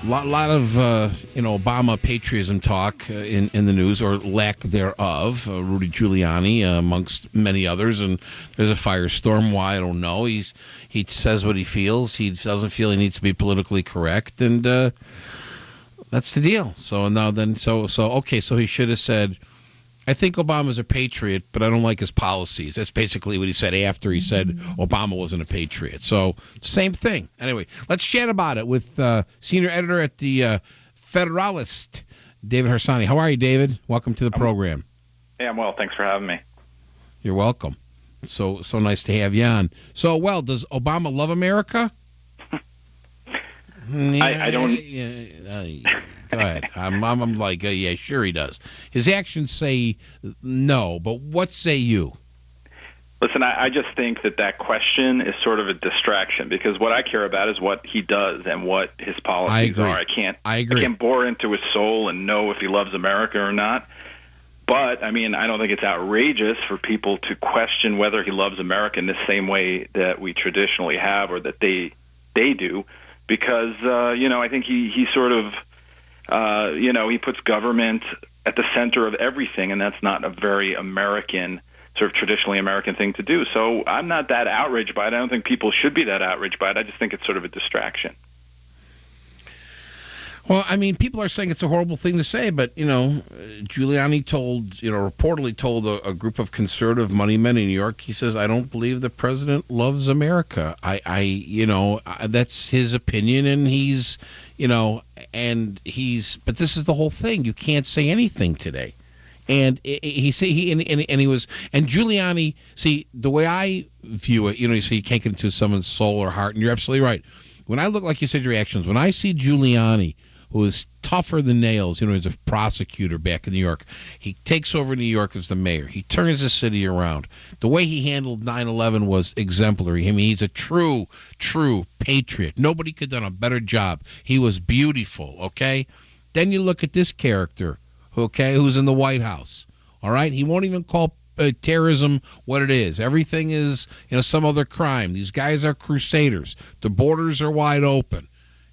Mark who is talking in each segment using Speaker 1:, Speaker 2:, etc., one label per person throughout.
Speaker 1: Lot of Obama patriotism talk in the news, or lack thereof. Rudy Giuliani, amongst many others, and there's a firestorm. Why, I don't know. He says what he feels. He doesn't feel he needs to be politically correct, and that's the deal. So now then, so he should have said, I think Obama's a patriot, but I don't like his policies. That's basically what he said after he said Obama wasn't a patriot. So, same thing. Anyway, let's chat about it with senior editor at the Federalist, David Harsanyi. How are you, David? Welcome to the program.
Speaker 2: Hey, I'm well. Thanks for having me.
Speaker 1: You're welcome. So nice to have you on. So, does Obama love America?
Speaker 2: I don't...
Speaker 1: Go ahead. I'm like, yeah, sure he does. His actions say no, but what say you?
Speaker 2: Listen, I just think that question is sort of a distraction, because what I care about is what he does and what his policies are. I can't bore into his soul and know if he loves America or not. But, I don't think it's outrageous for people to question whether he loves America in the same way that we traditionally have, or that they do, because, I think he sort of... he puts government at the center of everything, and that's not a very American, sort of traditionally American thing to do. So I'm not that outraged by it. I don't think people should be that outraged by it. I just think it's sort of a distraction.
Speaker 1: Well, people are saying it's a horrible thing to say, but, Giuliani reportedly told a group of conservative money men in New York, he says, I don't believe the president loves America. That's his opinion, and but this is the whole thing. You can't say anything today. And Giuliani, see, the way I view it, you say you can't get into someone's soul or heart, and you're absolutely right. When I look, like you said, your actions, when I see Giuliani, who is tougher than nails, he's a prosecutor back in New York. He takes over New York as the mayor. He turns the city around. The way he handled 9/11 was exemplary. He's a true patriot. Nobody could have done a better job. He was beautiful, okay? Then you look at this character, okay, who's in the White House, all right? He won't even call terrorism what it is. Everything is, some other crime. These guys are crusaders. The borders are wide open.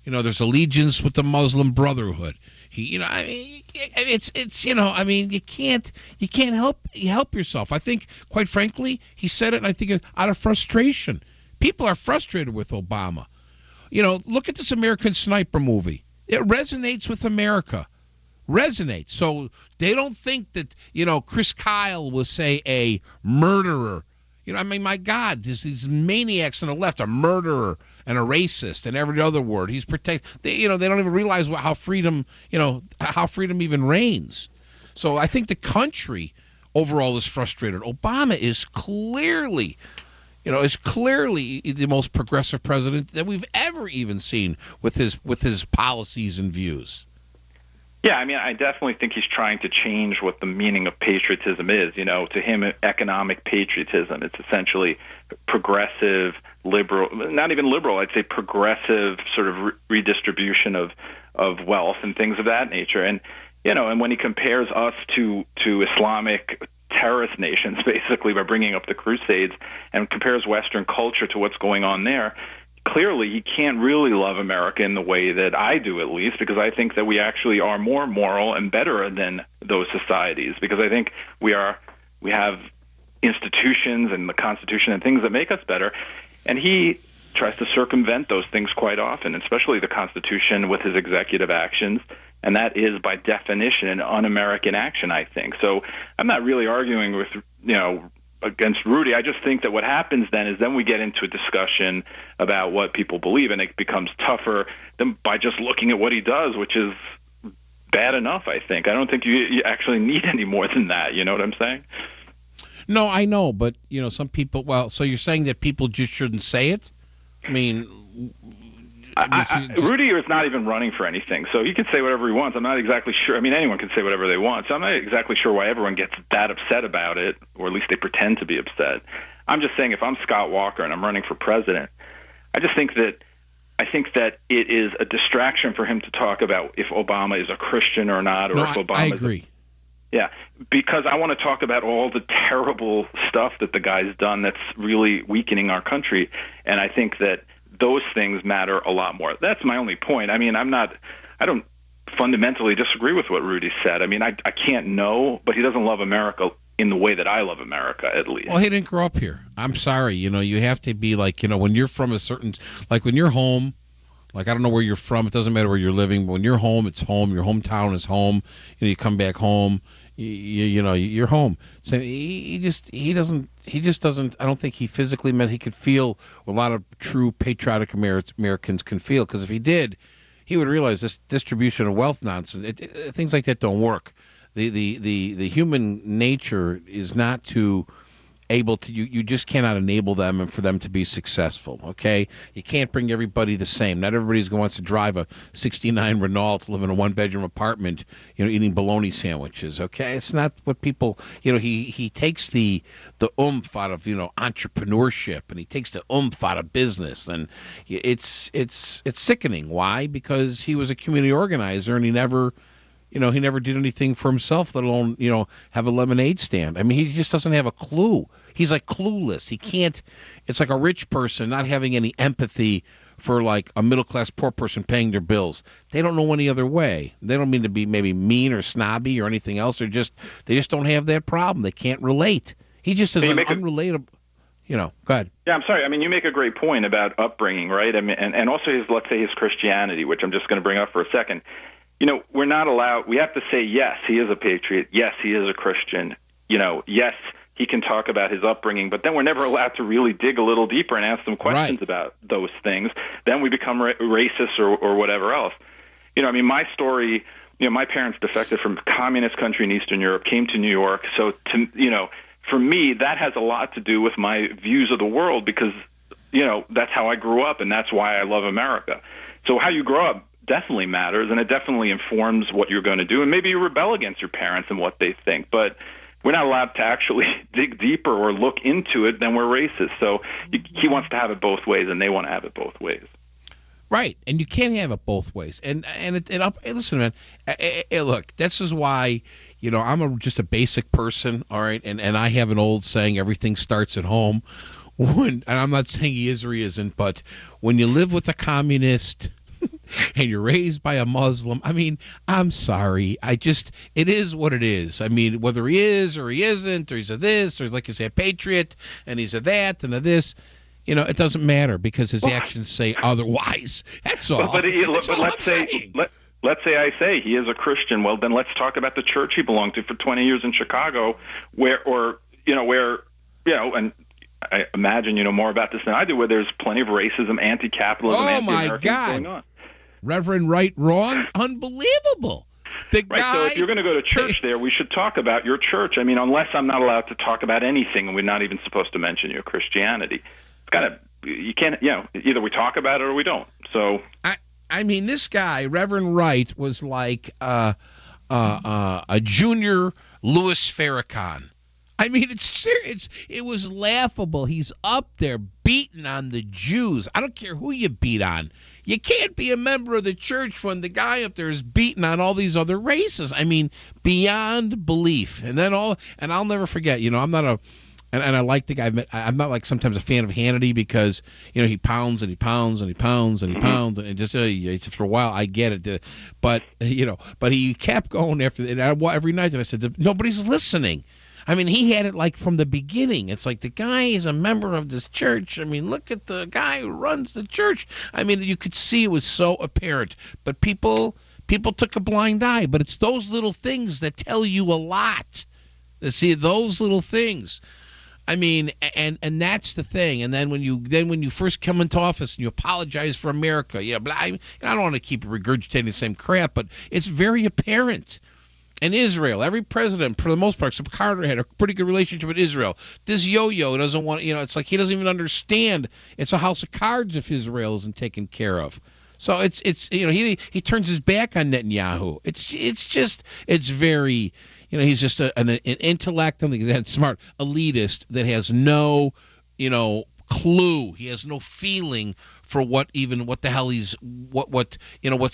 Speaker 1: There's allegiance with the Muslim Brotherhood. You can't help yourself. I think, quite frankly, he said it, and I think out of frustration. People are frustrated with Obama. Look at this American Sniper movie. It resonates with America. Resonates. So they don't think that, Chris Kyle was, say, a murderer. My God, these maniacs on the left, a murderer and a racist and every other word. He's protect. They don't even realize how freedom even reigns. So I think the country overall is frustrated. Obama is clearly the most progressive president that we've ever even seen with his policies and views.
Speaker 2: Yeah, I definitely think he's trying to change what the meaning of patriotism is. To him, economic patriotism, it's essentially progressive, liberal, not even liberal, I'd say progressive sort of redistribution of wealth and things of that nature. And, and when he compares us to Islamic terrorist nations, basically, by bringing up the Crusades, and compares Western culture to what's going on there, clearly he can't really love America in the way that I do, at least, because I think that we actually are more moral and better than those societies, because I think we have institutions and the Constitution and things that make us better, and he tries to circumvent those things quite often, especially the Constitution, with his executive actions, and that is by definition an un-American action, I think. So I'm not really arguing with against Rudy. I just think that what happens then we get into a discussion about what people believe, and it becomes tougher than by just looking at what he does, which is bad enough, I think. I don't think you actually need any more than that. You know what I'm saying?
Speaker 1: No, I know, but some people. So you're saying that people just shouldn't say it?
Speaker 2: Rudy is not even running for anything, so he can say whatever he wants. I'm not exactly sure. Anyone can say whatever they want, so I'm not exactly sure why everyone gets that upset about it, or at least they pretend to be upset. I'm just saying, if I'm Scott Walker and I'm running for president, I think that it is a distraction for him to talk about if Obama is a Christian or not, or if Obama
Speaker 1: I agree.
Speaker 2: Yeah, because I want to talk about all the terrible stuff that the guy's done that's really weakening our country, and I think that those things matter a lot more. That's my only point. I mean, I don't fundamentally disagree with what Rudy said. I mean, I can't know, but he doesn't love America in the way that I love America, at least.
Speaker 1: Well, he didn't grow up here. I'm sorry. You have to be like, when you're from a certain, like when you're home, like I don't know where you're from. It doesn't matter where you're living. But when you're home, it's home. Your hometown is home. You come back home. You're home. So he just doesn't. I don't think he physically meant he could feel what a lot of true patriotic Americans can feel. Because if he did, he would realize this distribution of wealth nonsense. Things like that don't work. The human nature is not to able to you just cannot enable them and for them to be successful. Okay, you can't bring everybody the same. Not everybody's going to drive a '69 Renault to live in a 1-bedroom apartment, eating bologna sandwiches. Okay, it's not what people. He takes the oomph out of entrepreneurship, and he takes the oomph out of business, and it's sickening. Why? Because he was a community organizer, and he never did anything for himself, let alone, have a lemonade stand. I mean, he just doesn't have a clue. He's like clueless. He can't. It's like a rich person not having any empathy for like a middle-class poor person paying their bills. They don't know any other way. They don't mean to be maybe mean or snobby or anything else. They just don't have that problem. They can't relate. He just is unrelatable. Go ahead.
Speaker 2: Yeah, I'm sorry. I mean, you make a great point about upbringing, right? I mean, and also let's say his Christianity, which I'm just going to bring up for a second. We're not allowed. We have to say, yes, he is a patriot. Yes, he is a Christian. Yes, he can talk about his upbringing, but then we're never allowed to really dig a little deeper and ask some questions about those things. Then we become racist or whatever else. I mean, my story, my parents defected from a communist country in Eastern Europe, came to New York. So, for me, that has a lot to do with my views of the world because, that's how I grew up, and that's why I love America. So how you grow up definitely matters, and it definitely informs what you're going to do. And maybe you rebel against your parents and what they think, but we're not allowed to actually dig deeper or look into it, then we're racist. So he wants to have it both ways, and they want to have it both ways.
Speaker 1: Right, and you can't have it both ways. And listen, man, look, this is why, I'm just a basic person, all right, and I have an old saying, everything starts at home. And I'm not saying he is or he isn't, but when you live with a communist and you're raised by a Muslim, I mean, I'm sorry. It is what it is. I mean, whether he is or he isn't, or he's a this, or he's like you say, a patriot, and he's a that, and a this, it doesn't matter because his actions say otherwise. That's all.
Speaker 2: But let's say I say he is a Christian. Well, then let's talk about the church he belonged to for 20 years in Chicago, and I imagine you know more about this than I do, where there's plenty of racism, anti-capitalism, anti-American going on.
Speaker 1: Reverend Right Wrong, unbelievable.
Speaker 2: So if you're going to go to church there, we should talk about your church. I mean, unless I'm not allowed to talk about anything, and we're not even supposed to mention your Christianity. You can't, either we talk about it or we don't. So
Speaker 1: I mean, this guy, Reverend Wright, was like a junior Louis Farrakhan. I mean, it was laughable. He's up there beating on the Jews. I don't care who you beat on. You can't be a member of the church when the guy up there is beating on all these other races. I mean, beyond belief. And I'll never forget, I'm not and I like the guy. I'm not like sometimes a fan of Hannity because, he pounds and he pounds and he pounds and he pounds and just for a while I get it. But he kept going after it every night. And I said, nobody's listening. I mean, he had it like from the beginning. It's like the guy is a member of this church. I mean, look at the guy who runs the church. I mean, you could see it was so apparent. But people took a blind eye. But it's those little things that tell you a lot. See, those little things. I mean, and that's the thing. And then when you first come into office and you apologize for America, but I don't want to keep regurgitating the same crap, but it's very apparent. And Israel, every president, for the most part, except Carter, had a pretty good relationship with Israel. This yo-yo doesn't want, it's like he doesn't even understand. It's a house of cards if Israel isn't taken care of. So it's he turns his back on Netanyahu. It's very, he's just an intellect, I think he's smart elitist that has no, clue. He has no feeling for what's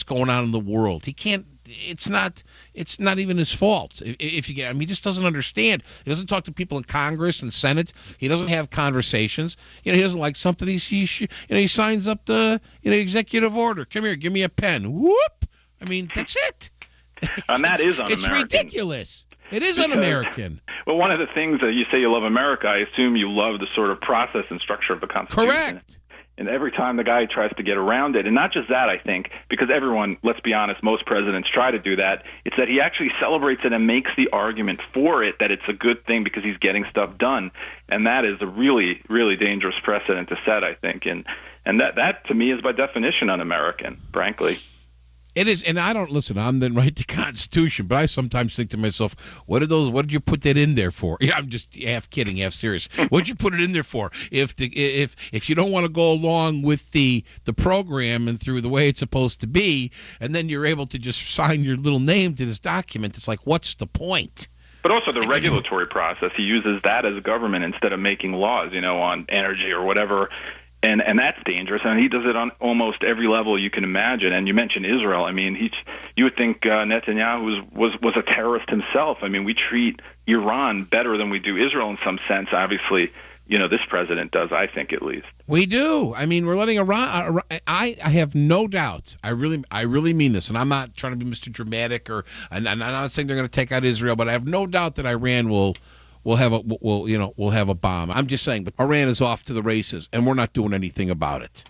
Speaker 1: going on in the world. He can't it's not even his fault. If you get, I mean, he just doesn't understand. He doesn't talk to people in Congress and Senate. He doesn't have conversations. He doesn't like something. He signs up the executive order. Come here, give me a pen. Whoop. I mean, that's it.
Speaker 2: And that is un-American.
Speaker 1: It's ridiculous. It is un-American.
Speaker 2: Well, one of the things that you say you love America, I assume you love the sort of process and structure of the Constitution.
Speaker 1: Correct.
Speaker 2: And every time the guy tries to get around it, and not just that, I think, because everyone, let's be honest, most presidents try to do that, it's that he actually celebrates it and makes the argument for it that it's a good thing because he's getting stuff done. And that is a really, really dangerous precedent to set, I think. And that to me, is by definition un-American, frankly.
Speaker 1: It is, and I don't listen. I'm then write the Constitution, but I sometimes think to myself, what did you put that in there for? Yeah, I'm just half kidding, half serious. What'd you put it in there for? If you don't want to go along with the program and through the way it's supposed to be, and then you're able to just sign your little name to this document, it's like, what's the point?
Speaker 2: But also the regulatory process, he uses that as a government instead of making laws, on energy or whatever. And that's dangerous. And he does it on almost every level you can imagine. And you mentioned Israel. I mean, you would think Netanyahu was a terrorist himself. I mean, we treat Iran better than we do Israel in some sense. Obviously, this president does, I think, at least.
Speaker 1: We do. I mean, we're letting Iran. I have no doubt. I really mean this. And I'm not trying to be Mr. Dramatic, and I'm not saying they're going to take out Israel, but I have no doubt that Iran will have a bomb. I'm just saying, but Iran is off to the races, and we're not doing anything about it.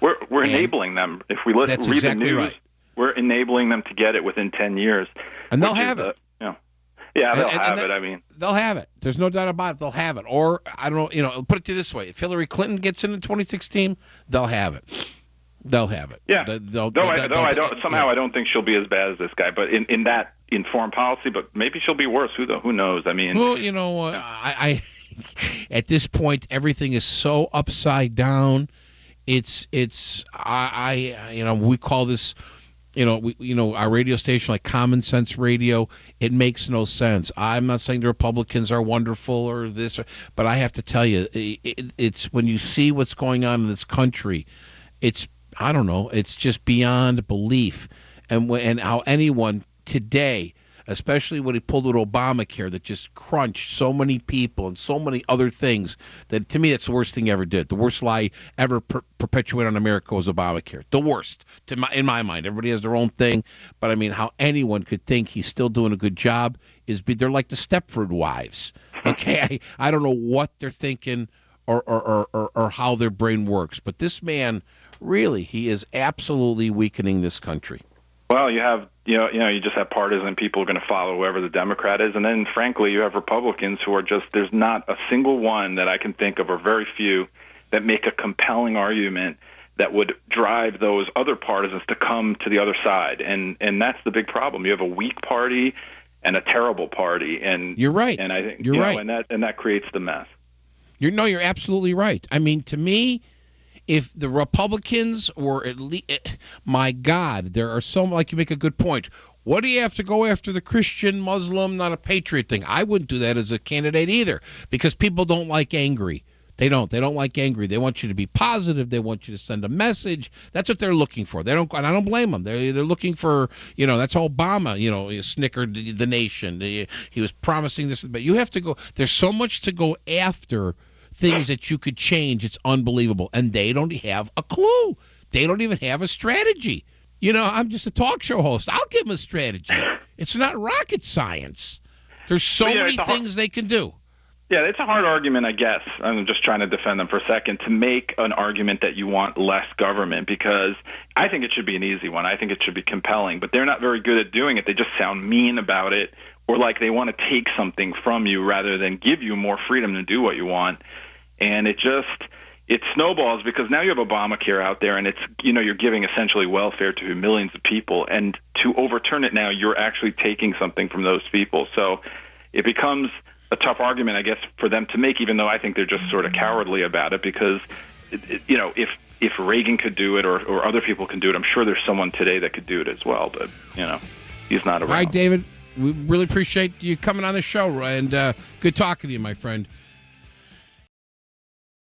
Speaker 2: We're enabling them. If we read the news, right. We're enabling them to get it within 10 years.
Speaker 1: And they'll have it.
Speaker 2: Yeah, they'll have it. I mean,
Speaker 1: they'll have it. There's no doubt about it. They'll have it. Or I don't know. Put it to this way: if Hillary Clinton gets in 2016, they'll have it. They'll have it.
Speaker 2: Yeah. I don't think she'll be as bad as this guy. But in foreign policy, but maybe she'll be worse. Who knows? I mean,
Speaker 1: well, I at this point everything is so upside down. We call this, our radio station like Common Sense Radio. It makes no sense. I'm not saying the Republicans are wonderful or this, but I have to tell you, it's when you see what's going on in this country, I don't know. It's just beyond belief, and how anyone today, especially when he pulled with Obamacare, that just crunched so many people and so many other things, that to me that's the worst thing he ever did. The worst lie ever perpetuated on America was Obamacare. The worst, in my mind. Everybody has their own thing, but I mean, how anyone could think he's still doing a good job they're like the Stepford wives. Okay, I don't know what they're thinking or how their brain works, but this man. Really, he is absolutely weakening this country.
Speaker 2: Well, you have, you just have partisan people who are going to follow whoever the Democrat is, and then, frankly, you have Republicans who are there's not a single one that I can think of, or very few, that make a compelling argument that would drive those other partisans to come to the other side, and that's the big problem. You have a weak party and a terrible party, and
Speaker 1: you're right.
Speaker 2: And I think
Speaker 1: you're right,
Speaker 2: and that creates the mess.
Speaker 1: You're absolutely right. I mean, to me, if the Republicans were at least, my God, there are so, like you make a good point. What do you have to go after the Christian, Muslim, not a patriot thing? I wouldn't do that as a candidate either, because people don't like angry. They don't like angry. They want you to be positive. They want you to send a message. That's what they're looking for. And I don't blame them. They're looking for, that's how Obama, he snickered the nation. He was promising this, but you have to go. There's so much to go after. Things that you could change. It's unbelievable. And they don't have a clue. They don't even have a strategy. I'm just a talk show host. I'll give them a strategy. It's not rocket science. There's so many things they can do.
Speaker 2: Yeah, it's a hard argument, I guess. I'm just trying to defend them for a second, to make an argument that you want less government, because I think it should be an easy one. I think it should be compelling. But they're not very good at doing it. They just sound mean about it, or like they want to take something from you rather than give you more freedom to do what you want. And it snowballs, because now you have Obamacare out there, and it's, you're giving essentially welfare to millions of people, and to overturn it now, you're actually taking something from those people. So it becomes a tough argument, I guess, for them to make, even though I think they're just sort of cowardly about it, because, if Reagan could do it or other people can do it, I'm sure there's someone today that could do it as well, but, he's not around.
Speaker 1: All right, David, we really appreciate you coming on the show, and good talking to you, my friend.